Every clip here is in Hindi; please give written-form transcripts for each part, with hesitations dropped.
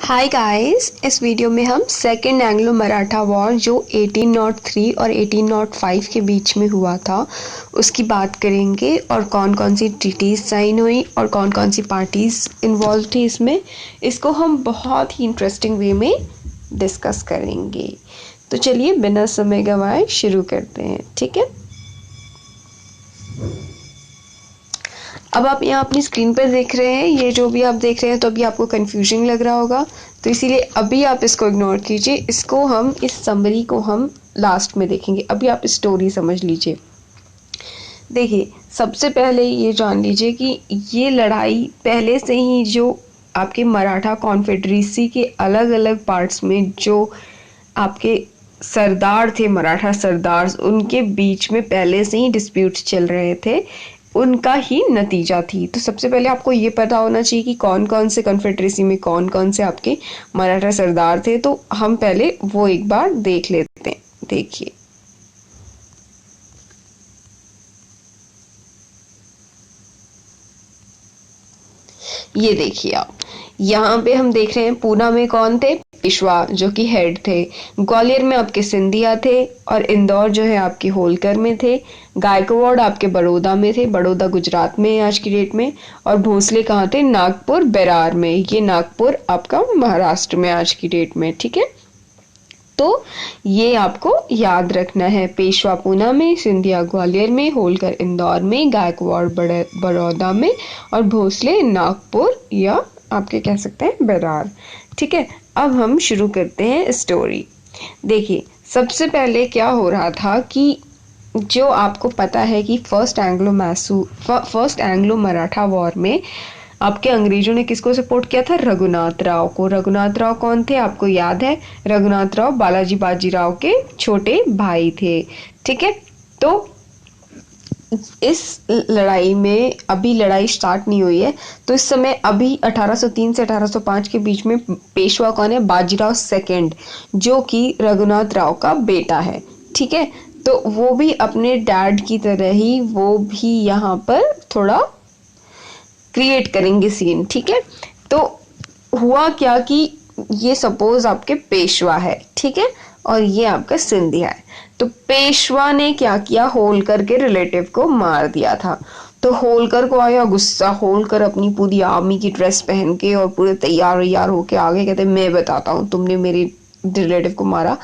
हाय गाइस, इस वीडियो में हम सेकेंड एंग्लो मराठा वॉर जो 1803 और 1805 के बीच में हुआ था उसकी बात करेंगे और कौन कौन सी ट्रीटीज साइन हुई और कौन कौन सी पार्टीज इन्वॉल्व थी इसमें। इसको हम बहुत ही इंटरेस्टिंग वे में डिस्कस करेंगे। तो चलिए बिना समय गंवाए शुरू करते हैं, ठीक है। अब आप यहाँ अपनी स्क्रीन पर देख रहे हैं, ये जो भी आप देख रहे हैं तो अभी आपको कंफ्यूजन लग रहा होगा, तो इसीलिए अभी आप इसको इग्नोर कीजिए। इसको हम इस समरी को हम लास्ट में देखेंगे। अभी आप स्टोरी समझ लीजिए। देखिए, सबसे पहले ये जान लीजिए कि ये लड़ाई पहले से ही जो आपके मराठा कॉन्फेडरेसी के अलग अलग पार्ट्स में जो आपके सरदार थे, मराठा सरदार, उनके बीच में पहले से ही डिस्प्यूट चल रहे थे, उनका ही नतीजा थी। तो सबसे पहले आपको ये पता होना चाहिए कि कौन कौन से कॉन्फेडरेसी में कौन कौन से आपके मराठा सरदार थे। तो हम पहले वो एक बार देख लेते हैं। देखिए, ये देखिए आप यहाँ पे हम देख रहे हैं पूना में कौन थे, पेशवा जो कि हेड थे। ग्वालियर में आपके सिंधिया थे और इंदौर जो है आपके होलकर में थे। गायकवाड़ आपके बड़ौदा में थे, बड़ौदा गुजरात में है आज की डेट में। और भोसले कहाँ थे, नागपुर बेरार में। ये नागपुर आपका महाराष्ट्र में आज की डेट में, ठीक है। तो ये आपको याद रखना है। पेशवा पूना में, सिंधिया ग्वालियर में, होलकर इंदौर में, गायकवाड़ बड़ौदा में और भोसले नागपुर या आपके कह सकते हैं बेरार, ठीक है। अब हम शुरू करते हैं स्टोरी। देखिए, सबसे पहले क्या हो रहा था कि जो आपको पता है कि फर्स्ट एंग्लो मराठा वॉर में आपके अंग्रेजों ने किसको सपोर्ट किया था, रघुनाथ राव को। रघुनाथ राव कौन थे, आपको याद है, रघुनाथ राव बालाजी बाजीराव के छोटे भाई थे, ठीक है। तो इस लड़ाई में अभी लड़ाई स्टार्ट नहीं हुई है, तो इस समय अभी 1803 से 1805 के बीच में पेशवा कौन है, बाजीराव सेकंड, जो कि रघुनाथ राव का बेटा है, ठीक है। तो वो भी अपने डैड की तरह ही वो भी यहाँ पर थोड़ा क्रिएट करेंगे सीन, ठीक है। तो हुआ क्या कि ये सपोज आपके पेशवा है, ठीक है, और ये आपका सिंधिया है। तो पेशवा ने क्या किया, होलकर के रिलेटिव को मार दिया था। तो होलकर को आया गुस्सा। होलकर अपनी पूरी आर्मी की ड्रेस पहन के और पूरे तैयार होके आगे कहते मैं बताता हूँ तुमने मेरे रिलेटिव को मारा।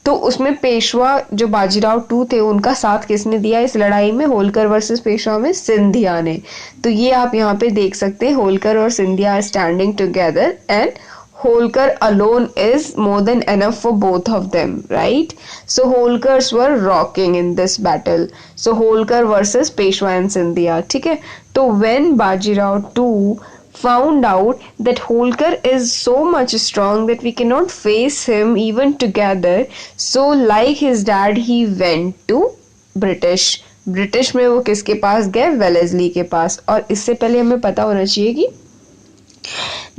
तो उसमें पेशवा जो बाजीराव टू थे उनका साथ किसने दिया इस लड़ाई में, होलकर वर्सेस पेशवा में सिंधिया ने। तो ये आप यहाँ पे देख सकते हैं, होलकर और Scindia standing together and Holkar alone is more than enough for both of them, right? So Holkars were rocking in this battle. So Holkar versus Peshwa and Scindia, ठीक है। तो when Bajirao II found out that Holkar is so much strong that we cannot face him even together, so like his dad he went to British में वो किसके पास गए, वेलेस्ली के पास। और इससे पहले हमें पता होना चाहिए कि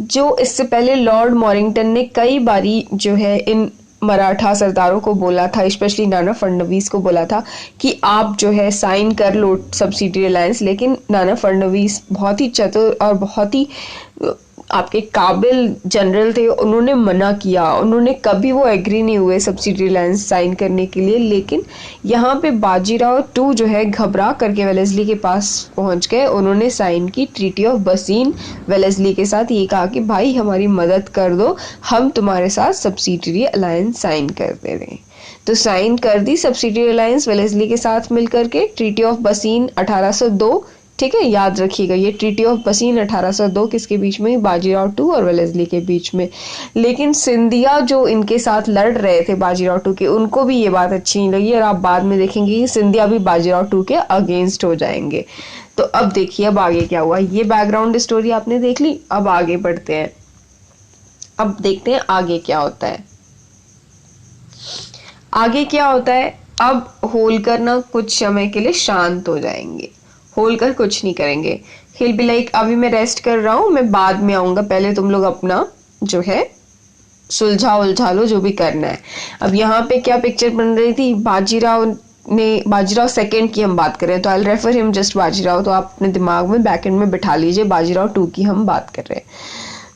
जो इससे पहले लॉर्ड मॉरिंगटन ने कई बारी जो है इन मराठा सरदारों को बोला था, स्पेशली नाना फडणवीस को बोला था कि आप जो है साइन कर लो सब्सिडी अलायंस, लेकिन नाना फडणवीस बहुत ही चतुर और बहुत ही आपके काबिल जनरल थे, उन्होंने मना किया। उन्होंने कभी वो एग्री नहीं हुए सब्सिडी अलायंस साइन करने के लिए। लेकिन यहाँ पे बाजीराव टू जो है घबरा करके वेलेस्ली के पास पहुंच गए। उन्होंने साइन की ट्रीटी ऑफ बसीन वेलेस्ली के साथ, ये कहा कि भाई हमारी मदद कर दो, हम तुम्हारे साथ सब्सिडी अलायंस साइन कर दे रहे हैं। तो साइन कर दी सब्सिडी अलायंस वेलेस्ली के साथ मिलकर के, ट्रीटी ऑफ बसीन 1802, ठीक है। याद रखिएगा ये ट्रीटी ऑफ बसीन 1802 किसके बीच में, बाजीराव टू और वेलेस्ली के बीच में। लेकिन सिंधिया जो इनके साथ लड़ रहे थे बाजीराव टू के, उनको भी ये बात अच्छी नहीं लगी और आप बाद में देखेंगे कि सिंधिया भी बाजीराव टू के अगेंस्ट हो जाएंगे। तो अब देखिए अब आगे क्या हुआ। ये बैकग्राउंड स्टोरी आपने देख ली, अब आगे बढ़ते हैं। अब देखते हैं आगे क्या होता है। आगे क्या होता है, अब होलकर ना कुछ समय के लिए शांत हो जाएंगे। होलकर कुछ नहीं करेंगे। हिल बी लाइक अभी मैं रेस्ट कर रहा हूँ, मैं बाद में आऊंगा, पहले तुम लोग अपना जो है सुलझा उलझा लो जो भी करना है। अब यहाँ पे क्या पिक्चर बन रही थी, बाजीराव सेकंड की हम बात करें तो I refer him just Bajirao, तो आप अपने दिमाग में बैक एंड में बिठा लीजिए बाजीराव टू की हम बात कर रहे हैं।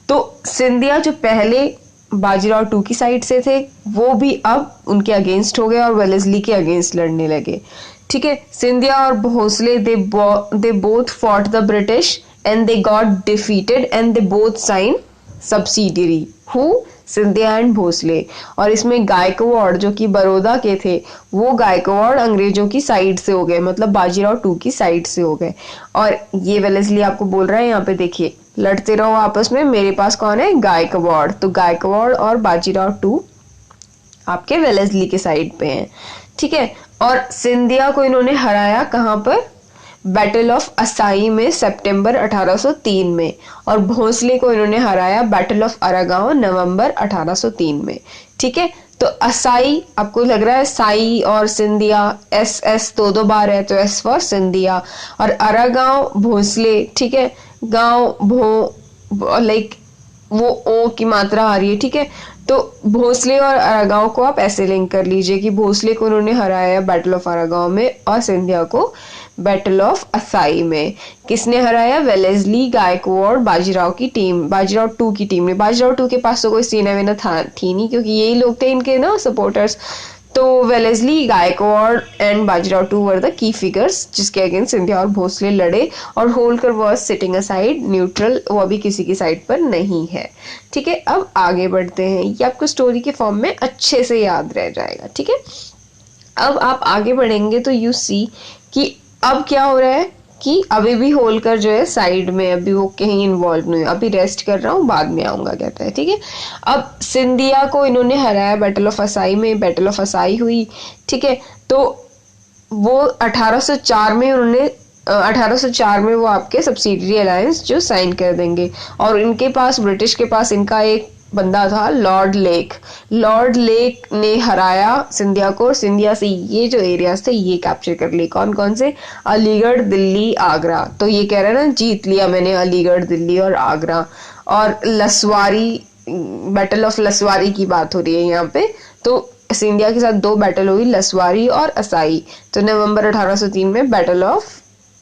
तो सिंधिया जो पहले बाजीराव टू की साइड से थे वो भी अब उनके अगेंस्ट हो गए और वेलेस्ली के अगेंस्ट लड़ने लगे। ठीक है, सिंधिया और Bhosle they both fought the British and they got defeated and they both sign subsidiary who Scindia and Bhosle. और इसमें गायकवाड़ जो कि बड़ौदा के थे वो गायकवाड़ अंग्रेजों की साइड से हो गए, मतलब बाजीराव टू की साइड से हो गए। और ये वेलेस्ली आपको बोल रहा है यहाँ पे देखिए, लड़ते रहो आपस में, मेरे पास कौन है, गायकवाड़। तो गायकवाड़ और बाजीराव टू आपके वेलेस्ली के साइड पे हैं। ठीक है, और सिंधिया को इन्होंने हराया कहाँ पर, बैटल ऑफ असाई में सितंबर 1803 में, और भोसले को इन्होंने हराया बैटल ऑफ अरागांव नवंबर 1803 में। ठीक है, तो असाई आपको लग रहा है साई और सिंधिया, एस दो बार है तो एस फॉर सिंधिया, और अरागांव भोसले। ठीक है, गांव भो लाइक वो ओ की मात्रा आ रही है। ठीक है, तो भोसले और अरागांव को आप ऐसे लिंक कर लीजिए कि भोसले को उन्होंने हराया बैटल ऑफ अरागांव में और सिंधिया को बैटल ऑफ असाई में। किसने हराया, वेलेस्ली, गायकवाड़, बाजीराव की टीम, बाजीराव टू की टीम ने। बाजीराव टू के पास तो कोई सेना वेना थी नहीं क्योंकि यही लोग थे इनके ना सपोर्टर्स। तो Wellesley, Gaikwad and Bajirao two were the key figures जिसके अगेंस्ट सिंधिया और भोसले लड़े, और Holkar was sitting aside neutral, वो अभी किसी की साइड पर नहीं है। ठीक है, अब आगे बढ़ते हैं, ये आपको स्टोरी के फॉर्म में अच्छे से याद रह जाएगा। ठीक है, अब आप आगे बढ़ेंगे तो यू सी कि अब क्या हो रहा है कि अभी भी होलकर जो है साइड में, अभी वो कहीं इन्वॉल्व नहीं है, अभी रेस्ट कर रहा हूँ, बाद में आऊंगा कहता है। ठीक है, अब सिंधिया को इन्होंने हराया बैटल ऑफ असाई में, बैटल ऑफ असाई हुई। ठीक है, तो वो 1804 में उन्होंने 1804 में वो आपके सब्सिडियरी अलायंस जो साइन कर देंगे, और इनके पास, ब्रिटिश के पास इनका एक बंदा था लॉर्ड लेक। लॉर्ड लेक ने हराया सिंधिया को, और सिंधिया से ये जो एरियाज थे ये कैप्चर कर लिए। कौन कौन से, अलीगढ़, दिल्ली, आगरा। तो ये कह रहा है ना, जीत लिया मैंने अलीगढ़, दिल्ली और आगरा। और लसवारी, बैटल ऑफ लसवारी की बात हो रही है यहाँ पे। तो सिंधिया के साथ दो बैटल हुई, लसवारी और असाई। तो नवंबर 1803 में बैटल ऑफ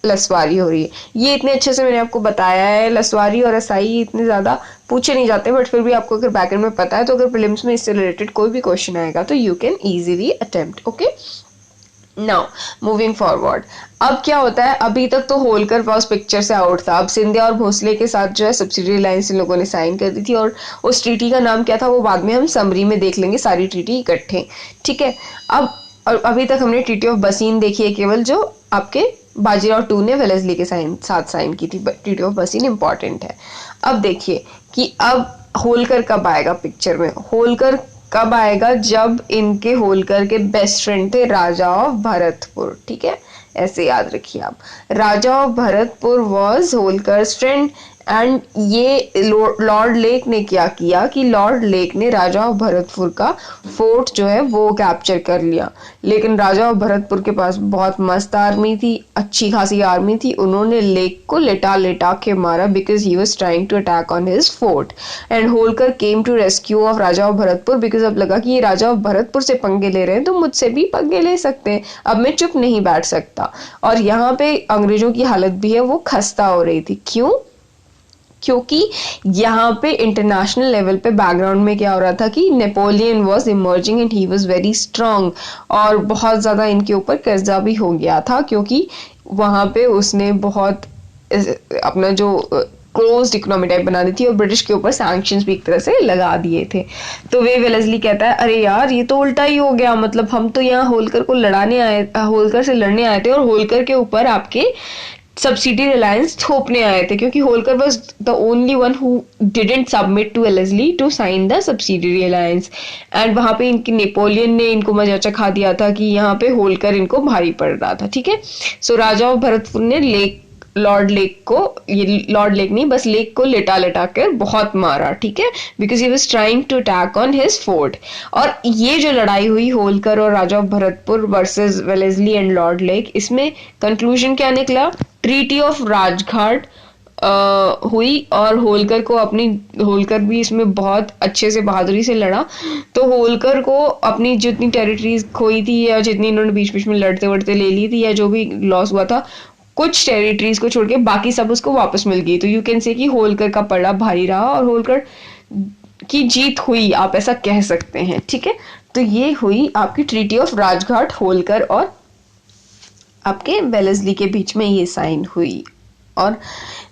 लसवारी हो रही है। ये इतने अच्छे से मैंने आपको बताया है, लसवारी और असाई इतने ज्यादा पूछे नहीं जाते, बट फिर भी आपको अगर बैकएंड में पता है तो अगर प्रीलिम्स में इससे रिलेटेड कोई भी क्वेश्चन आएगा तो you can easily attempt. Okay, now moving forward, अब क्या होता है, अभी तक तो होलकर वाज पिक्चर से आउट था। अब सिंधिया और भोसले के साथ जो है सब्सिडियरी अलायंस इन लोगों ने साइन कर दी थी, और उस ट्रीटी का नाम क्या था वो बाद में हम समरी में देख लेंगे, सारी ट्रीटी इकट्ठे। ठीक है, अब अभी तक हमने ट्रीटी ऑफ बसीन देखी है केवल, जो आपके बाजीराव टू ने वेलेस्ली के साथ साइन की थी। ट्रीटी ऑफ बसीन इंपॉर्टेंट है। अब देखिए कि अब होलकर कब आएगा पिक्चर में। होलकर कब आएगा, जब इनके होलकर के बेस्ट फ्रेंड थे राजा ऑफ भरतपुर। ठीक है, ऐसे याद रखिए आप, raja of Bharatpur was Holkar's friend. And ये लॉर्ड लेक ने क्या किया कि लॉर्ड लेक ने राजा ऑफ भरतपुर का फोर्ट जो है वो कैप्चर कर लिया। लेकिन राजा ऑफ भरतपुर के पास बहुत मस्त आर्मी थी, अच्छी खासी आर्मी थी। उन्होंने लेक को लेटा के मारा because he was trying to attack on his fort. And Holkar came to rescue of Raja of Bharatpur because अब लगा कि ये राजा ऑफ भरतपुर से पंगे ले रहे हैं तो मुझसे भी पंगे ले सकते हैं, अब मैं चुप नहीं बैठ सकता। और यहाँ पे अंग्रेजों की हालत भी है वो खस्ता हो रही थी। क्यों, क्योंकि यहाँ पे इंटरनेशनल लेवल पे बैकग्राउंड में क्या हो रहा था कि Napoleon was emerging and he was very strong, और बहुत ज़्यादा इनके ऊपर कर्जा भी हो गया था क्योंकि वहाँ पे उसने बहुत अपना जो क्लोज्ड इकोनॉमी टाइप बना दी थी और ब्रिटिश के ऊपर सैंक्शंस भी एक तरह से लगा दिए थे। तो वे वेलेस्ली कहता है अरे यार ये तो उल्टा ही हो गया, मतलब हम तो यहाँ होलकर को लड़ाने आए, होलकर से लड़ने आए थे और होलकर के ऊपर आपके सब्सिडियरी अलायंस थोपने आए थे, क्योंकि Holkar was the only one who didn't submit to Wellesley to sign the subsidiary alliance. And वहां पे इनकी नेपोलियन ने इनको मजा चखा दिया था कि यहाँ पे होलकर इनको भारी पड़ रहा था। ठीक है, सो राजा ऑफ भरतपुर ने लॉर्ड लेक को, ये लॉर्ड लेक नहीं बस लेक को लेटा कर बहुत मारा। ठीक है, because he was trying to attack on his fort. और ये जो लड़ाई हुई होलकर और raja of Bharatpur versus Wellesley and Lord Lake, इसमें कंक्लूजन क्या निकला, ट्रीटी ऑफ राजघाट हुई और होलकर भी इसमें बहुत अच्छे से बहादुरी से लड़ा। तो होलकर को अपनी जितनी टेरिटरीज खोई थी या जितनी इन्होंने बीच बीच में लड़ते वड़ते ले ली थी या जो भी लॉस हुआ था कुछ टेरिटरीज को छोड़ के बाकी सब उसको वापस मिल गई। तो यू कैन से कि होलकर का पलड़ा भारी रहा और होलकर की जीत हुई, आप ऐसा कह सकते हैं। ठीक है, तो ये हुई आपकी ट्रीटी ऑफ राजघाट, होलकर और आपके वेलेस्ली के बीच में ये साइन हुई। और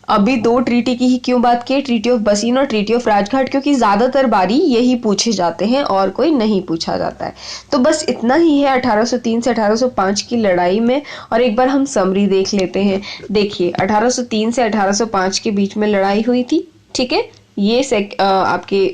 अभी दो ट्रीटी की ही क्यों बात की, ट्रीटी ऑफ बसीन और ट्रीटी ऑफ राजघाट, क्योंकि ज्यादातर बारी यही पूछे जाते हैं और कोई नहीं पूछा जाता है। तो बस इतना ही है 1803 से 1805 की लड़ाई में। और एक बार हम समरी देख लेते हैं। देखिए 1803 से 1805 के बीच में लड़ाई हुई थी। ठीक है, ये आपके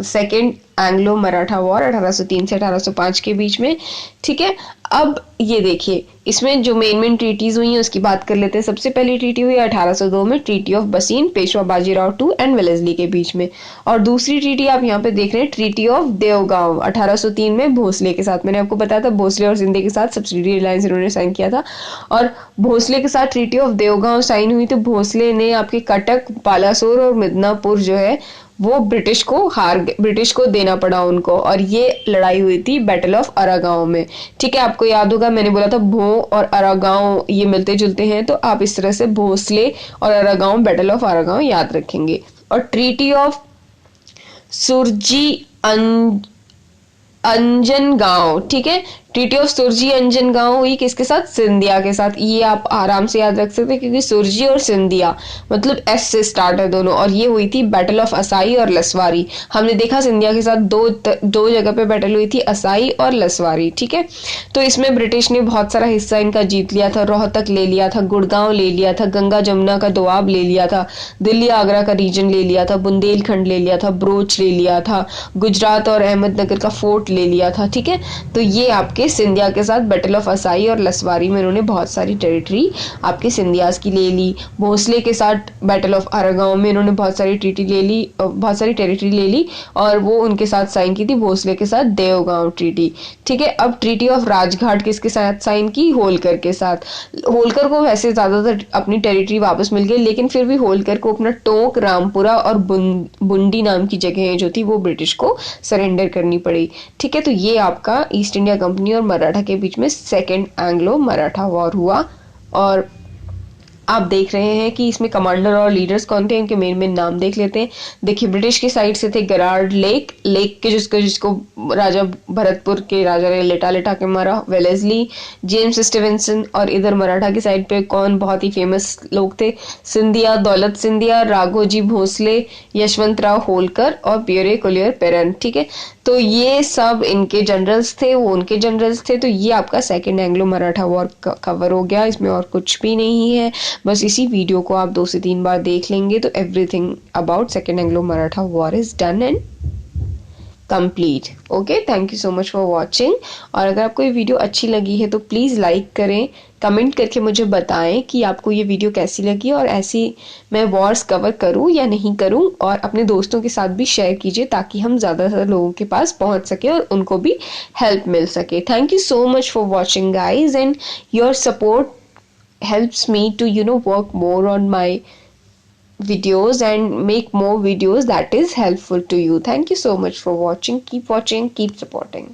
सेकेंड एंग्लो मराठा वॉर 1803 से 1805 के बीच में। ठीक है, अब ये देखिए इसमें जो मेन ट्रीटीज हुई हैं उसकी बात कर लेते हैं। सबसे पहली ट्रीटी हुई 1802 में, treaty of Bassein, Peshwa Bajirao two and Wellesley के बीच में। और दूसरी ट्रीटी आप यहाँ पे देख रहे हैं, ट्रीटी ऑफ देवगांव 1803 में भोसले के साथ। मैंने आपको बताया था भोसले और सिंधे के साथ सब्सिडियरी अलायंस इन्होंने साइन किया था। और भोसले के साथ ट्रीटी ऑफ देवगांव साइन हुई तो भोसले ने आपके कटक, बालासोर और मिदनापुर जो है वो ब्रिटिश को देना पड़ा उनको। और ये लड़ाई हुई थी बैटल ऑफ अरागांव में। ठीक है, आपको याद होगा मैंने बोला था भो और अरागांव ये मिलते जुलते हैं, तो आप इस तरह से भोसले और अरागांव, बैटल ऑफ अरागांव याद रखेंगे। और ट्रीटी ऑफ सुरजी अंजनगांव, ठीक है, ट्रीटी ऑफ सुरजी अंजनगांव हुई किसके साथ, सिंधिया के साथ। ये आप आराम से याद रख सकते हैं क्योंकि सुरजी और सिंधिया मतलब एस से स्टार्ट है दोनों। और ये हुई थी बैटल ऑफ असाई और लसवारी। हमने देखा सिंधिया के साथ दो जगह पे बैटल हुई थी, असाई और लसवारी। ठीक है, तो इसमें ब्रिटिश ने बहुत सारा हिस्सा इनका जीत लिया था। रोहतक ले लिया था, गुड़गांव ले लिया था, गंगा जमुना का दोआब ले लिया था, दिल्ली आगरा का रीजन ले लिया था, बुंदेलखंड ले लिया था, ब्रोच ले लिया था, गुजरात और अहमदनगर का फोर्ट ले लिया था। ठीक है, तो ये आपके सिंधिया के साथ बैटल ऑफ असाई और लसवारी में इन्होंने बहुत सारी टेरिटरी आपके सिंधियास की ले ली। भोसले के साथ बैटल ऑफ अरागांव में इन्होंने बहुत सारी टेरिटरी ले ली और वो उनके साथ साइन की थी, भोसले के साथ देवगांव ट्रीटी। ठीक है, अब ट्रीटी ऑफ राजघाट किसके साथ साइन की, होलकर के साथ। होलकर को वैसे ज्यादातर अपनी टेरिटरी वापस मिल गई, लेकिन फिर भी होलकर को अपना टोंक, रामपुरा और बुंडी नाम की जगह जो थी वो ब्रिटिश को सरेंडर करनी पड़ी। ठीक है, तो ये आपका ईस्ट इंडिया कंपनी और मराठा के बीच में सेकेंड एंग्लो मराठा वॉर हुआ। और आप देख रहे हैं कि इसमें कमांडर और लीडर्स कौन थे, इनके मेन नाम देख लेते हैं। देखिए ब्रिटिश की साइड से थे गरार्ड लेक के जिसको राजा भरतपुर के राजा ने लेटा के मारा, वेलेस्ली, जेम्स स्टीवेंसन। और इधर मराठा की साइड पे कौन बहुत ही फेमस लोग थे, सिंधिया, दौलत सिंधिया, राघोजी भोसले, यशवंतराव होलकर और पियरे कोलियर पेरन। ठीक है, तो ये सब इनके जनरल्स थे, वो उनके जनरल्स थे। तो ये आपका second Anglo Maratha war cover हो गया, इसमें और कुछ भी नहीं है। बस इसी वीडियो को आप 2 से 3 बार देख लेंगे तो everything about second Anglo Maratha war is done and complete. Okay, thank you so much for watching. और अगर आपको ये वीडियो अच्छी लगी है तो प्लीज़ लाइक करें, कमेंट करके मुझे बताएं कि आपको ये वीडियो कैसी लगी और ऐसी मैं वॉर्स कवर करूं या नहीं करूं। और अपने दोस्तों के साथ भी शेयर कीजिए ताकि हम ज़्यादा से ज़्यादा लोगों के पास पहुंच सके और उनको भी हेल्प मिल सके। Thank you so much for watching guys, and your support helps me to work more on my videos and make more videos that is helpful to you. Thank you so much for watching. Keep watching, keep supporting.